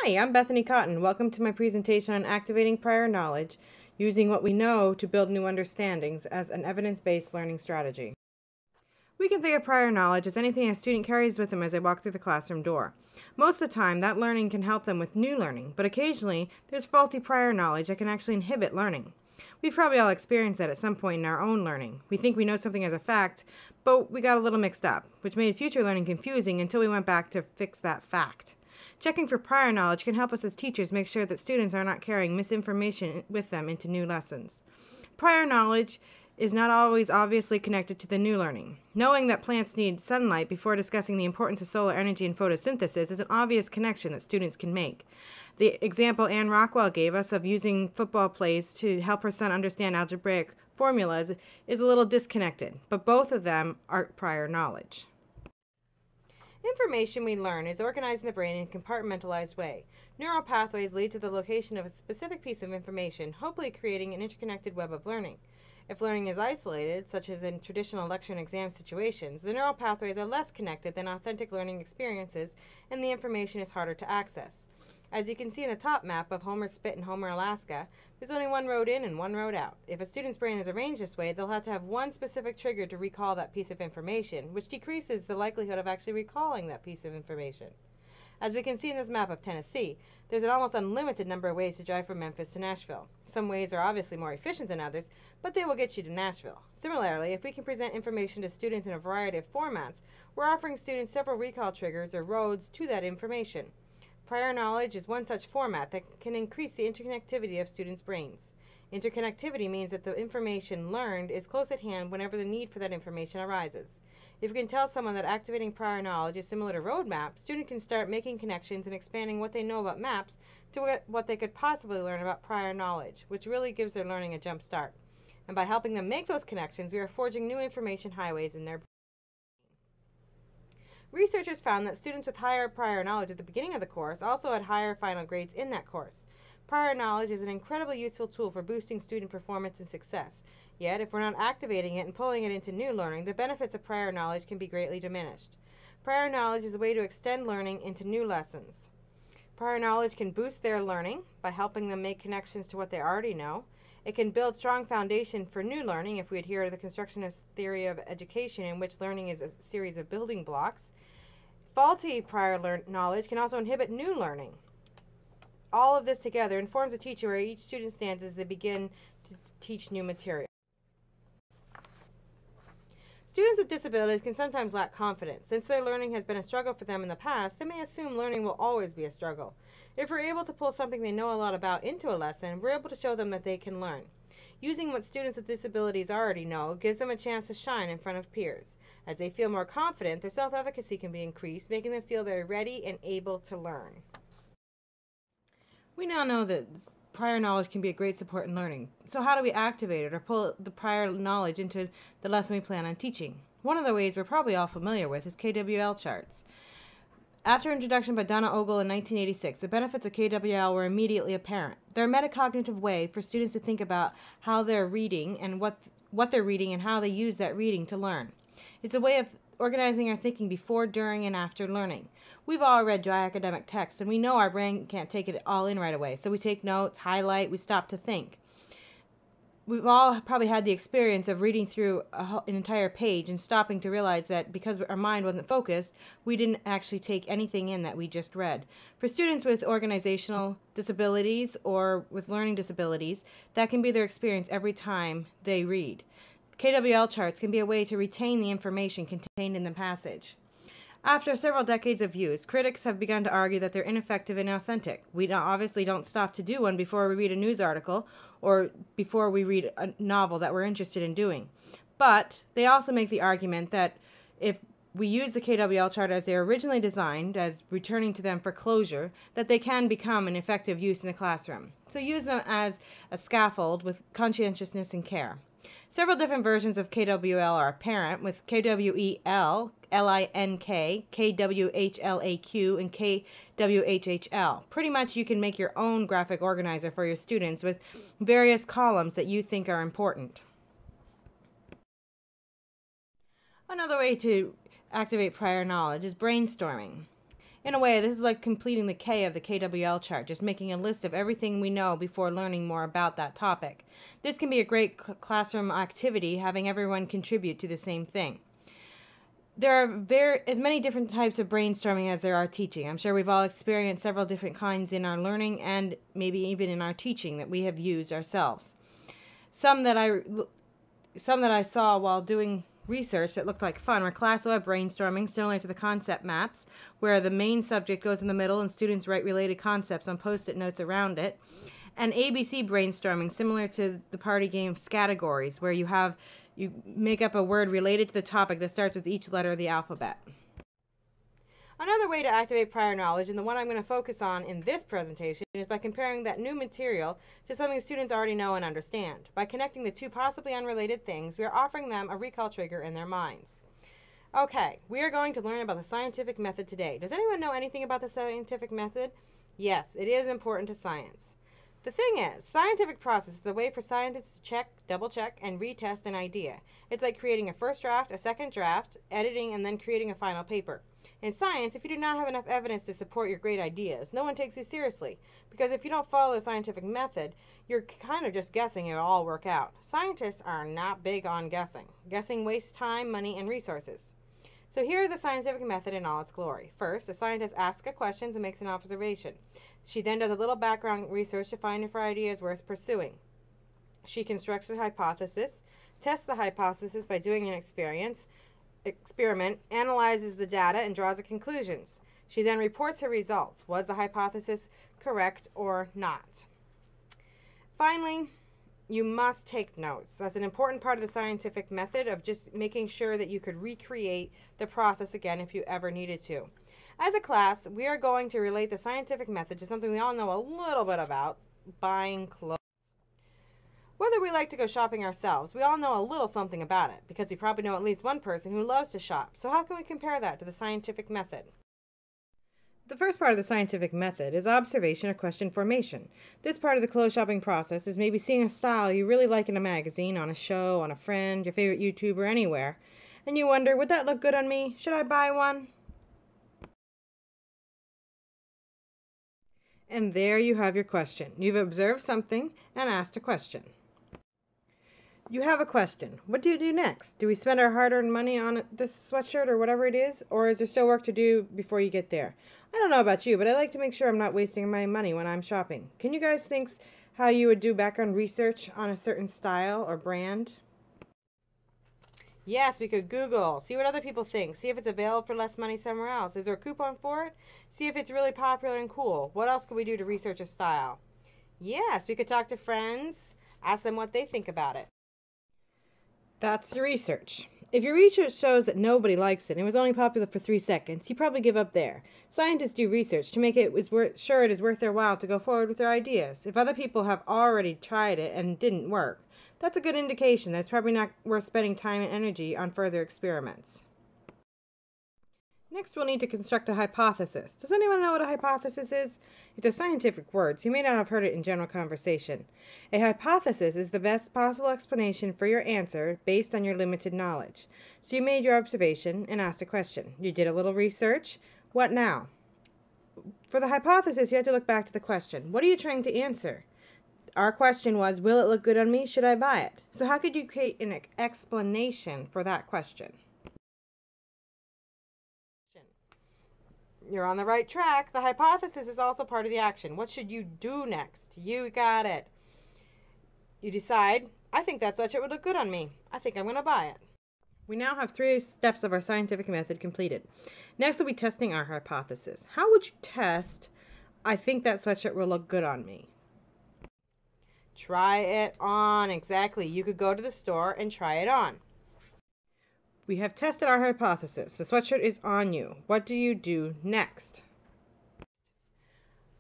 Hi, I'm Bethany Cotton. Welcome to my presentation on activating prior knowledge using what we know to build new understandings as an evidence-based learning strategy. We can think of prior knowledge as anything a student carries with them as they walk through the classroom door. Most of the time, that learning can help them with new learning, but occasionally there's faulty prior knowledge that can actually inhibit learning. We've probably all experienced that at some point in our own learning. We think we know something as a fact, but we got a little mixed up, which made future learning confusing until we went back to fix that fact. Checking for prior knowledge can help us as teachers make sure that students are not carrying misinformation with them into new lessons. Prior knowledge is not always obviously connected to the new learning. Knowing that plants need sunlight before discussing the importance of solar energy and photosynthesis is an obvious connection that students can make. The example Anne Rockwell gave us of using football plays to help her son understand algebraic formulas is a little disconnected, but both of them are prior knowledge. Information we learn is organized in the brain in a compartmentalized way. Neural pathways lead to the location of a specific piece of information, hopefully creating an interconnected web of learning. If learning is isolated, such as in traditional lecture and exam situations, the neural pathways are less connected than authentic learning experiences, and the information is harder to access. As you can see in the top map of Homer's Spit in Homer, Alaska, there's only one road in and one road out. If a student's brain is arranged this way, they'll have to have one specific trigger to recall that piece of information, which decreases the likelihood of actually recalling that piece of information. As we can see in this map of Tennessee, there's an almost unlimited number of ways to drive from Memphis to Nashville. Some ways are obviously more efficient than others, but they will get you to Nashville. Similarly, if we can present information to students in a variety of formats, we're offering students several recall triggers or roads to that information. Prior knowledge is one such format that can increase the interconnectivity of students' brains. Interconnectivity means that the information learned is close at hand whenever the need for that information arises. If we can tell someone that activating prior knowledge is similar to road maps, students can start making connections and expanding what they know about maps to what they could possibly learn about prior knowledge, which really gives their learning a jump start. And by helping them make those connections, we are forging new information highways in their brain. Researchers found that students with higher prior knowledge at the beginning of the course also had higher final grades in that course. Prior knowledge is an incredibly useful tool for boosting student performance and success. Yet, if we're not activating it and pulling it into new learning, the benefits of prior knowledge can be greatly diminished. Prior knowledge is a way to extend learning into new lessons. Prior knowledge can boost their learning by helping them make connections to what they already know. It can build strong foundation for new learning if we adhere to the constructionist theory of education, in which learning is a series of building blocks. Faulty prior knowledge can also inhibit new learning. All of this together informs a teacher where each student stands as they begin to teach new material. Students with disabilities can sometimes lack confidence. Since their learning has been a struggle for them in the past, they may assume learning will always be a struggle. If we're able to pull something they know a lot about into a lesson, we're able to show them that they can learn. Using what students with disabilities already know gives them a chance to shine in front of peers. As they feel more confident, their self-efficacy can be increased, making them feel they're ready and able to learn. We now know that prior knowledge can be a great support in learning. So how do we activate it or pull the prior knowledge into the lesson we plan on teaching? One of the ways we're probably all familiar with is KWL charts. After introduction by Donna Ogle in 1986, the benefits of KWL were immediately apparent. They're a metacognitive way for students to think about how they're reading and what they're reading and how they use that reading to learn. It's a way of organizing our thinking before, during, and after learning. We've all read dry academic text, and we know our brain can't take it all in right away, so we take notes, highlight, we stop to think. We've all probably had the experience of reading through an entire page and stopping to realize that because our mind wasn't focused, we didn't actually take anything in that we just read. For students with organizational disabilities or with learning disabilities, that can be their experience every time they read. KWL charts can be a way to retain the information contained in the passage. After several decades of use, critics have begun to argue that they're ineffective and inauthentic. We obviously don't stop to do one before we read a news article or before we read a novel that we're interested in doing. But they also make the argument that if we use the KWL chart as they were originally designed, as returning to them for closure, that they can become an effective use in the classroom. So use them as a scaffold with conscientiousness and care. Several different versions of KWL are apparent, with KWEL, LINK, KWHLAQ, and KWHHL. Pretty much you can make your own graphic organizer for your students with various columns that you think are important. Another way to activate prior knowledge is brainstorming. In a way, this is like completing the K of the KWL chart, just making a list of everything we know before learning more about that topic. This can be a great classroom activity, having everyone contribute to the same thing. There are as many different types of brainstorming as there are teaching. I'm sure we've all experienced several different kinds in our learning and maybe even in our teaching that we have used ourselves. Some that I saw while doing research that looked like fun were class web brainstorming, similar to the concept maps, where the main subject goes in the middle and students write related concepts on post-it notes around it, and ABC brainstorming, similar to the party game Categories, where you make up a word related to the topic that starts with each letter of the alphabet. Another way to activate prior knowledge, and the one I'm going to focus on in this presentation, is by comparing that new material to something students already know and understand. By connecting the two possibly unrelated things, we are offering them a recall trigger in their minds. Okay, we are going to learn about the scientific method today. Does anyone know anything about the scientific method? Yes, it is important to science. The thing is, scientific process is the way for scientists to check, double check, and retest an idea. It's like creating a first draft, a second draft, editing, and then creating a final paper. In science, if you do not have enough evidence to support your great ideas, no one takes you seriously. Because if you don't follow the scientific method, you're kind of just guessing it'll all work out. Scientists are not big on guessing. Guessing wastes time, money, and resources. So here is the scientific method in all its glory. First, a scientist asks a question and makes an observation. She then does a little background research to find if her idea is worth pursuing. She constructs a hypothesis, tests the hypothesis by doing an experiment, analyzes the data, and draws the conclusions. She then reports her results. Was the hypothesis correct or not? Finally, you must take notes. That's an important part of the scientific method of just making sure that you could recreate the process again if you ever needed to. As a class, we are going to relate the scientific method to something we all know a little bit about, buying clothes. Whether we like to go shopping ourselves, we all know a little something about it, because we probably know at least one person who loves to shop. So how can we compare that to the scientific method? The first part of the scientific method is observation or question formation. This part of the clothes shopping process is maybe seeing a style you really like in a magazine, on a show, on a friend, your favorite YouTuber, anywhere, and you wonder, would that look good on me? Should I buy one? And there you have your question. You've observed something and asked a question. You have a question. What do you do next? Do we spend our hard-earned money on this sweatshirt or whatever it is? Or is there still work to do before you get there? I don't know about you, but I like to make sure I'm not wasting my money when I'm shopping. Can you guys think how you would do background research on a certain style or brand? Yes, we could Google, see what other people think, see if it's available for less money somewhere else. Is there a coupon for it? See if it's really popular and cool. What else could we do to research a style? Yes, we could talk to friends, ask them what they think about it. That's your research. If your research shows that nobody likes it and it was only popular for 3 seconds, you probably give up there. Scientists do research to make it sure it is worth their while to go forward with their ideas. If other people have already tried it and it didn't work, that's a good indication that it's probably not worth spending time and energy on further experiments. Next, we'll need to construct a hypothesis. Does anyone know what a hypothesis is? It's a scientific word, so you may not have heard it in general conversation. A hypothesis is the best possible explanation for your answer based on your limited knowledge. So you made your observation and asked a question. You did a little research. What now? For the hypothesis, you have to look back to the question. What are you trying to answer? Our question was, will it look good on me? Should I buy it? So how could you create an explanation for that question? You're on the right track. The hypothesis is also part of the action. What should you do next? You got it. You decide, I think that sweatshirt would look good on me. I think I'm going to buy it. We now have 3 steps of our scientific method completed. Next, we'll be testing our hypothesis. How would you test, I think that sweatshirt will look good on me? Try it on. Exactly. You could go to the store and try it on. We have tested our hypothesis. The sweatshirt is on you. What do you do next?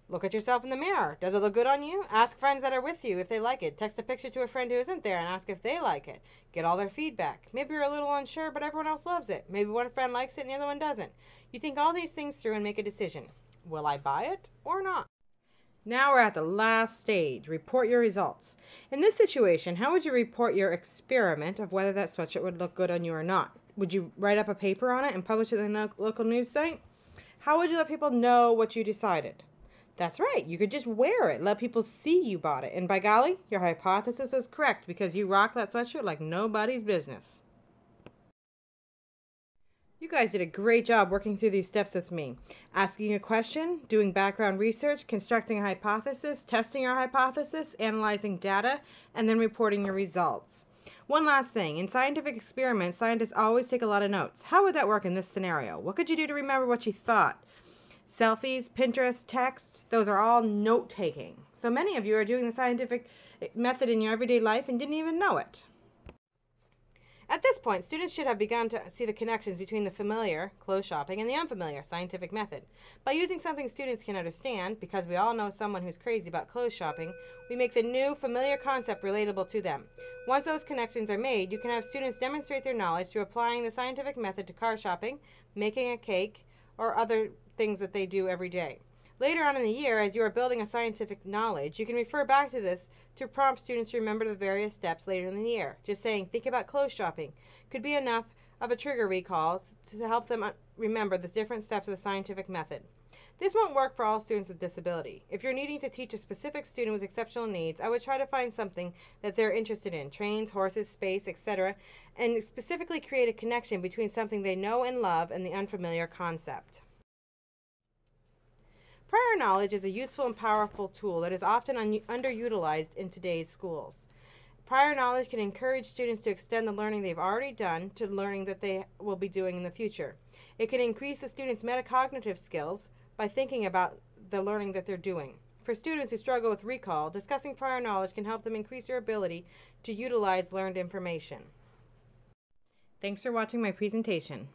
Look at yourself in the mirror. Does it look good on you? Ask friends that are with you if they like it. Text a picture to a friend who isn't there and ask if they like it. Get all their feedback. Maybe you're a little unsure, but everyone else loves it. Maybe one friend likes it and the other one doesn't. You think all these things through and make a decision. Will I buy it or not? Now we're at the last stage. Report your results. In this situation, how would you report your experiment of whether that sweatshirt would look good on you or not? Would you write up a paper on it and publish it in a local news site? How would you let people know what you decided? That's right, you could just wear it, let people see you bought it, and by golly, your hypothesis is correct because you rock that sweatshirt like nobody's business. You guys did a great job working through these steps with me. Asking a question, doing background research, constructing a hypothesis, testing your hypothesis, analyzing data, and then reporting your results. One last thing, in scientific experiments, scientists always take a lot of notes. How would that work in this scenario? What could you do to remember what you thought? Selfies, Pinterest, text, those are all note taking. So many of you are doing the scientific method in your everyday life and didn't even know it. At this point, students should have begun to see the connections between the familiar, clothes shopping, and the unfamiliar, scientific method. By using something students can understand, because we all know someone who's crazy about clothes shopping, we make the new, familiar concept relatable to them. Once those connections are made, you can have students demonstrate their knowledge through applying the scientific method to car shopping, making a cake, or other things that they do every day. Later on in the year, as you are building a scientific knowledge, you can refer back to this to prompt students to remember the various steps later in the year. Just saying, think about clothes shopping could be enough of a trigger recall to help them remember the different steps of the scientific method. This won't work for all students with disability. If you're needing to teach a specific student with exceptional needs, I would try to find something that they're interested in, trains, horses, space, etc., and specifically create a connection between something they know and love and the unfamiliar concept. Prior knowledge is a useful and powerful tool that is often underutilized in today's schools. Prior knowledge can encourage students to extend the learning they've already done to learning that they will be doing in the future. It can increase the students' metacognitive skills by thinking about the learning that they're doing. For students who struggle with recall, discussing prior knowledge can help them increase their ability to utilize learned information. Thanks for watching my presentation.